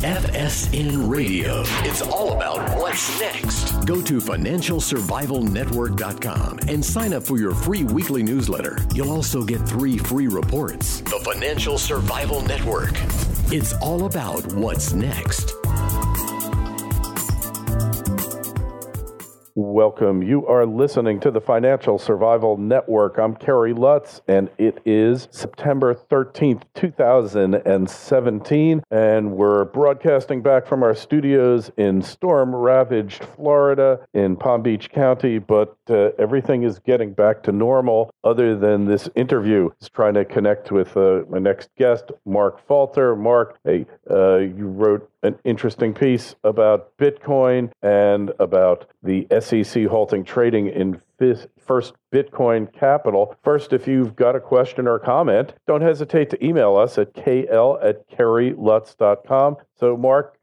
FSN Radio. It's all about what's next. Go to financialsurvivalnetwork.com and sign up for your free weekly newsletter. You'll also get 3 free reports. The Financial Survival Network. It's all about what's next. Welcome. You are listening to the Financial Survival Network. I'm Kerry Lutz, and it is September 13th, 2017, and we're broadcasting back from our studios in storm-ravaged Florida in Palm Beach County, but everything is getting back to normal other than this interview. I was trying to connect with my next guest, Mark Falter. Mark, you wrote an interesting piece about Bitcoin and about the SEC halting trading in First Bitcoin Capital. First, if you've got a question or comment, don't hesitate to email us at kl@kerrylutz.com. So, Mark,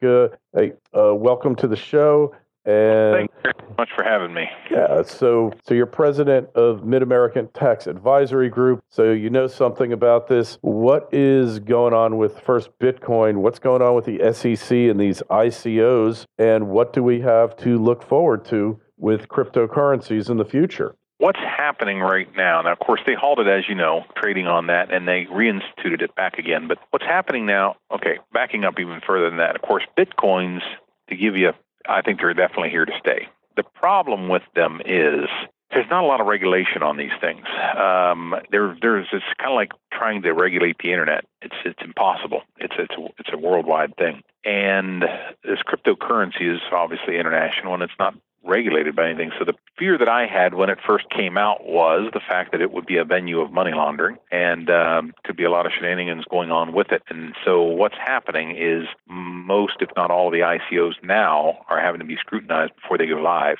welcome to the show. And thank you very much for having me. Yeah, so you're president of Mid-American Tax Advisory Group, so you know something about this. What is going on with First Bitcoin? What's going on with the SEC and these ICOs? And what do we have to look forward to with cryptocurrencies in the future? What's happening right now? Now, of course, they halted, as you know, trading on that, and they reinstituted it back again. But what's happening now, okay, backing up even further than that, of course, Bitcoins, to give you I think they're definitely here to stay. The problem with them is there's not a lot of regulation on these things. It's kind of like trying to regulate the internet. It's impossible. It's a worldwide thing. And this cryptocurrency is obviously international, and it's not regulated by anything. So the fear that I had when it first came out was the fact that it would be a venue of money laundering, and could be a lot of shenanigans going on with it. And so what's happening is most, if not all, of the ICOs now are having to be scrutinized before they go live,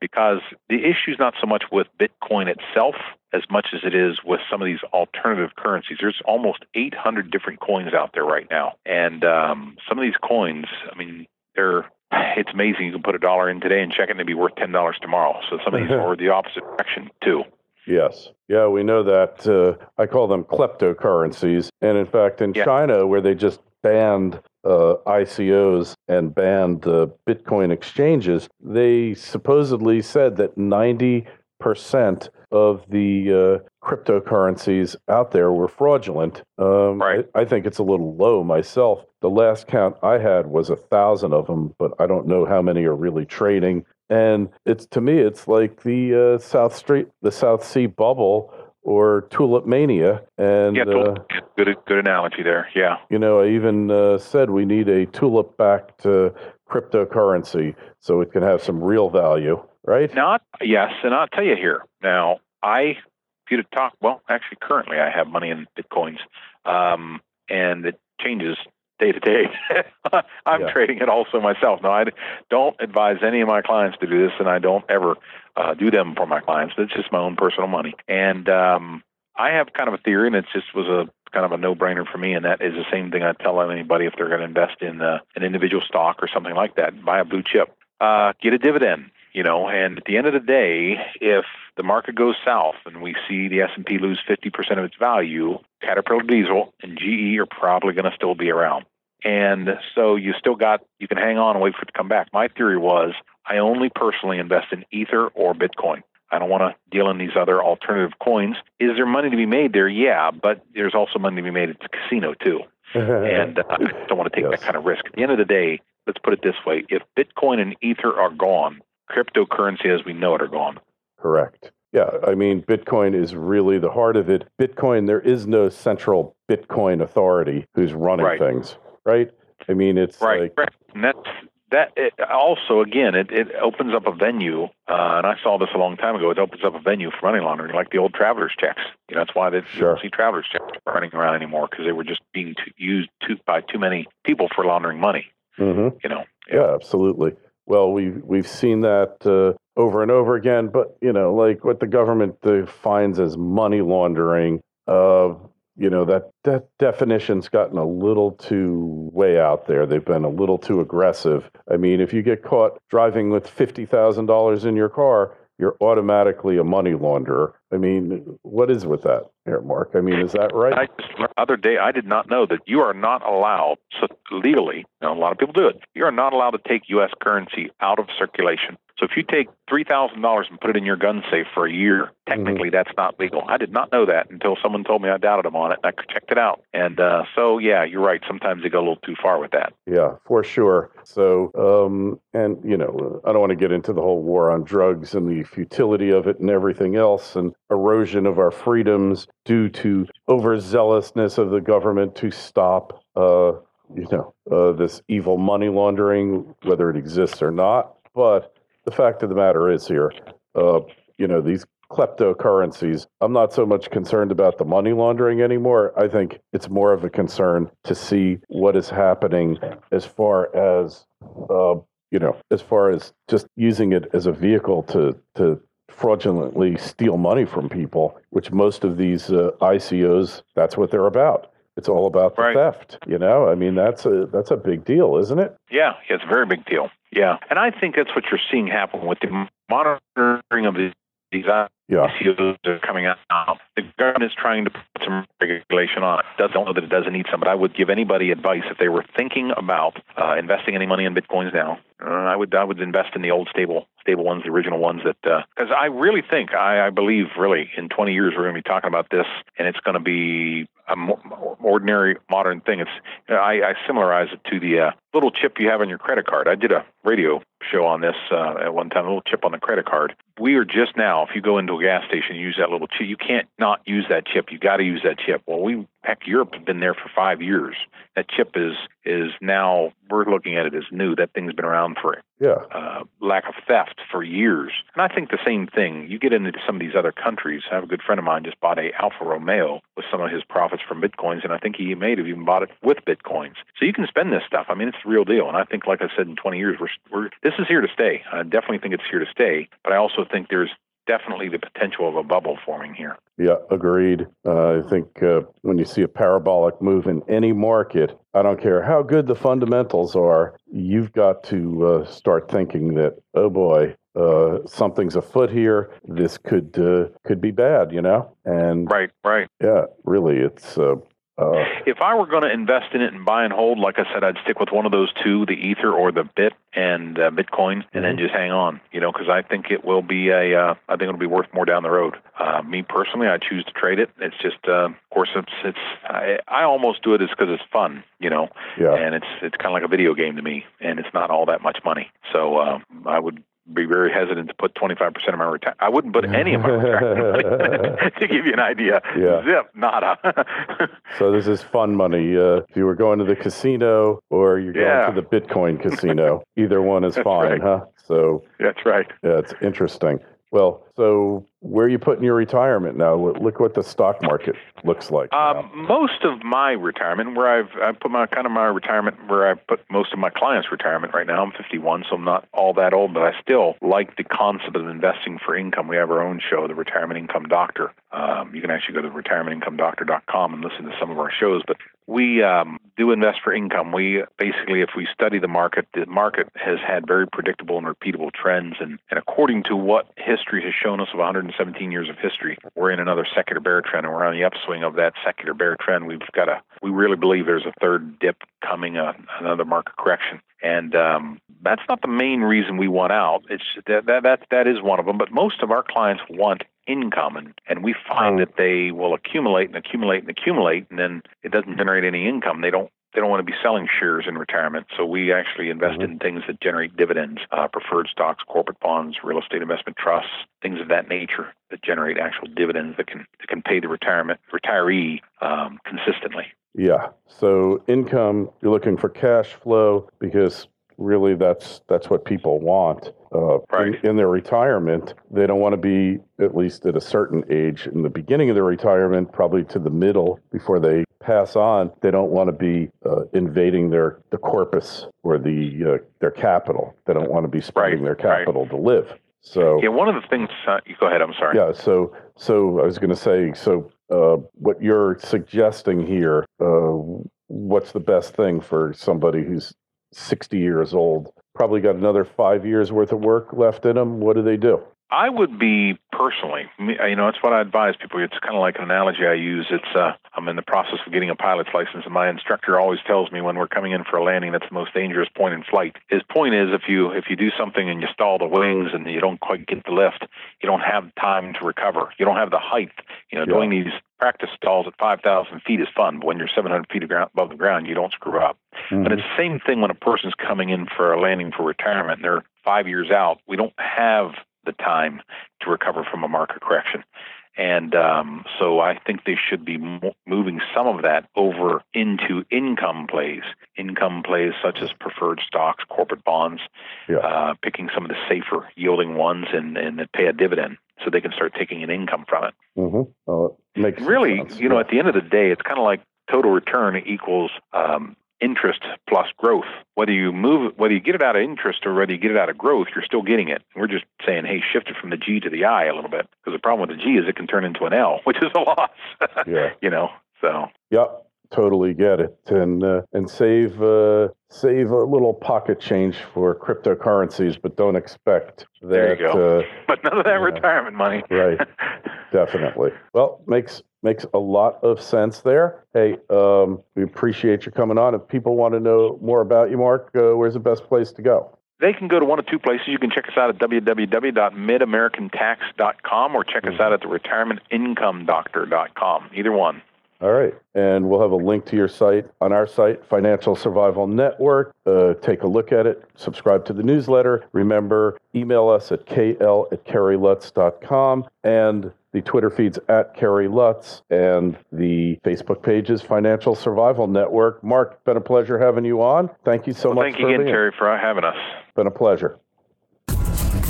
because the issue is not so much with Bitcoin itself as much as it is with some of these alternative currencies. There's almost 800 different coins out there right now, and some of these coins, I mean, it's amazing. You can put $1 in today and check it and it'd be worth $10 tomorrow. So some of these are the opposite direction too. Yes. Yeah, we know that. I call them kleptocurrencies. And in fact, in China, where they just banned ICOs and banned Bitcoin exchanges, they supposedly said that 90% of the cryptocurrencies out there were fraudulent. Right. I think it's a little low myself. The last count I had was 1,000 of them, but I don't know how many are really trading. And to me, it's like the South Sea bubble or tulip mania. And good analogy there. Yeah. You know, I even said we need a tulip-backed cryptocurrency so it can have some real value. Right? Yes, and I'll tell you here. Now, currently I have money in Bitcoins, and it changes day to day. I'm trading it also myself. Now, I don't advise any of my clients to do this, and I don't ever do them for my clients. It's just my own personal money. And I have kind of a theory, and it just was a kind of a no-brainer for me, and that is the same thing I tell anybody if they're going to invest in an individual stock or something like that. Buy a blue chip. Get a dividend. You know, and at the end of the day, if the market goes south and we see the S&P lose 50% of its value, Caterpillar Diesel and GE are probably going to still be around. And so you can hang on and wait for it to come back. My theory was I only personally invest in Ether or Bitcoin. I don't want to deal in these other alternative coins. Is there money to be made there? Yeah, but there's also money to be made at the casino too. And I don't want to take that kind of risk. At the end of the day, let's put it this way. If Bitcoin and Ether are gone, cryptocurrency as we know it are gone. Correct. Yeah, I mean, Bitcoin is really the heart of it. Bitcoin, there is no central Bitcoin authority who's running things, right? I mean, it's right. And it also, again, it opens up a venue, and I saw this a long time ago, it opens up a venue for money laundering, like the old traveler's checks. You know, that's why you don't see traveler's checks running around anymore, because they were just being used by too many people for laundering money. Mm-hmm. You know? Yeah, absolutely. Well, we've seen that over and over again, but, you know, like what the government defines as money laundering, you know, that definition's gotten a little too way out there. They've been a little too aggressive. I mean, if you get caught driving with $50,000 in your car, you're automatically a money launderer. I mean, what is with that? here, Mark. I mean, is that right? The other day, I did not know that you are not allowed, so legally, a lot of people do it, you are not allowed to take U.S. currency out of circulation. So if you take $3,000 and put it in your gun safe for a year, technically that's not legal. I did not know that until someone told me. I doubted them on it, and I checked it out. And so, yeah, you're right. Sometimes they go a little too far with that. Yeah, for sure. So, and, I don't want to get into the whole war on drugs and the futility of it and everything else, and erosion of our freedoms due to overzealousness of the government to stop, this evil money laundering, whether it exists or not. But the fact of the matter is here, these kleptocurrencies, I'm not so much concerned about the money laundering anymore. I think it's more of a concern to see what is happening as far as, just using it as a vehicle to fraudulently steal money from people, which most of these ICOs, that's what they're about. It's all about the theft, I mean, that's a big deal, isn't it? Yeah, it's a very big deal. Yeah. And I think that's what you're seeing happen with the monitoring of these ICOs that are coming out now. The government is trying to put some regulation on it. Don't know that it doesn't need some, but I would give anybody advice if they were thinking about investing any money in Bitcoins now. I would invest in the old stable ones, the original ones that, because I really think, I believe really in 20 years we're going to be talking about this, and it's going to be a ordinary modern thing. I similarize it to the little chip you have on your credit card. I did a radio show on this at one time, a little chip on the credit card. We are just now, if you go into a gas station and use that little chip, you can't not use that chip. You got to use that chip. Well, Europe has been there for 5 years. That chip is now, we're looking at it as new. That thing's been around for lack of theft for years. And I think the same thing. You get into some of these other countries. I have a good friend of mine just bought a Alfa Romeo with some of his profits from Bitcoins, and I think he may have even bought it with Bitcoins. So you can spend this stuff. I mean, it's the real deal. And I think, like I said, in 20 years, this is here to stay. I definitely think it's here to stay. But I also think there's definitely the potential of a bubble forming here. Yeah, agreed. I think when you see a parabolic move in any market, I don't care how good the fundamentals are, you've got to start thinking that, oh boy, something's afoot here. This could be bad, And right. Yeah, really, it's. If I were going to invest in it and buy and hold, like I said, I'd stick with one of those two, the Ether or the Bit and Bitcoin, and then just hang on, because I think it will be I think it'll be worth more down the road. Me personally, I choose to trade it. It's just, of course, I almost do it because it's fun, and it's kind of like a video game to me, and it's not all that much money. So I would be very hesitant to put 25% of my retirement. I wouldn't put any of my retirement to give you an idea. Yeah. Zip, nada. So this is fun money. If you were going to the casino or you're going to the Bitcoin casino, either one is fine, huh? So that's right. Yeah, it's interesting. Well, so where are you putting your retirement now? Look what the stock market looks like. Most of my retirement, where I put my retirement, where I put most of my clients' retirement right now. I'm 51, so I'm not all that old, but I still like the concept of investing for income. We have our own show, The Retirement Income Doctor. You can actually go to retirementincomeDoctor.com and listen to some of our shows, but we do invest for income. We basically, if we study the market has had very predictable and repeatable trends, and according to what history has shown us of 117 years of history, we're in another secular bear trend, and we're on the upswing of that secular bear trend. We really believe there's a third dip coming, another market correction. And that's not the main reason we want out. It's that is one of them, but most of our clients want income, and we find that they will accumulate, and then it doesn't generate any income. They don't want to be selling shares in retirement, so we actually invest in things that generate dividends, preferred stocks, corporate bonds, real estate investment trusts, things of that nature that generate actual dividends that can pay the retiree consistently. Yeah. So income, you're looking for cash flow because really that's what people want. In their retirement, they don't want to be, at least at a certain age, in the beginning of their retirement, probably to the middle before they pass on, they don't want to be invading the corpus or their capital. They don't want to be spending their capital to live. So one of the things, you go ahead, I'm sorry. Yeah, so I was going to say, what you're suggesting here, what's the best thing for somebody who's 60 years old, probably got another 5 years worth of work left in them? What do they do? I would be personally, that's what I advise people. It's kind of like an analogy I use. I'm in the process of getting a pilot's license, and my instructor always tells me when we're coming in for a landing, that's the most dangerous point in flight. His point is if you do something and you stall the wings and you don't quite get the lift, you don't have time to recover. You don't have the height. Doing these practice stalls at 5,000 feet is fun, but when you're 700 feet above the ground, you don't screw up. Mm-hmm. But it's the same thing when a person's coming in for a landing for retirement and they're 5 years out. We don't have the time to recover from a market correction. And so I think they should be moving some of that over into income plays such as preferred stocks, corporate bonds, picking some of the safer yielding ones and that pay a dividend so they can start taking an income from it. Mm-hmm. Makes really, sense. At the end of the day, it's kind of like total return equals interest plus growth. Whether you get it out of interest or whether you get it out of growth, you're still getting it. We're just saying, hey, shift it from the G to the I a little bit, because the problem with the G is it can turn into an L, which is a loss. So. Yep, totally get it, and save a little pocket change for cryptocurrencies, but don't expect that. There you go. But none of that retirement money. Right. Definitely. Well, makes a lot of sense there. Hey, we appreciate you coming on. If people want to know more about you, Mark, where's the best place to go? They can go to one of two places. You can check us out at www.midamericantax.com or check us out at the retirementincomeDoctor.com. Either one. All right. And we'll have a link to your site on our site, Financial Survival Network. Take a look at it. Subscribe to the newsletter. Remember, email us at kl@kerrylutz.com. And the Twitter feed's at Kerry Lutz. And the Facebook page is Financial Survival Network. Mark, been a pleasure having you on. Thank you so much. Thank you again, Terry, for having us. Been a pleasure.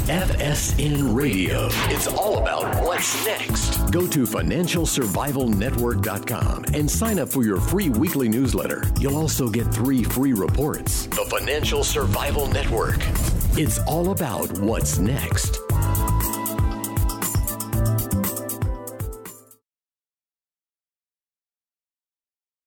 FSN Radio. It's all about what's next. Go to financialsurvivalnetwork.com and sign up for your free weekly newsletter. You'll also get 3 free reports. The Financial Survival Network. It's all about what's next.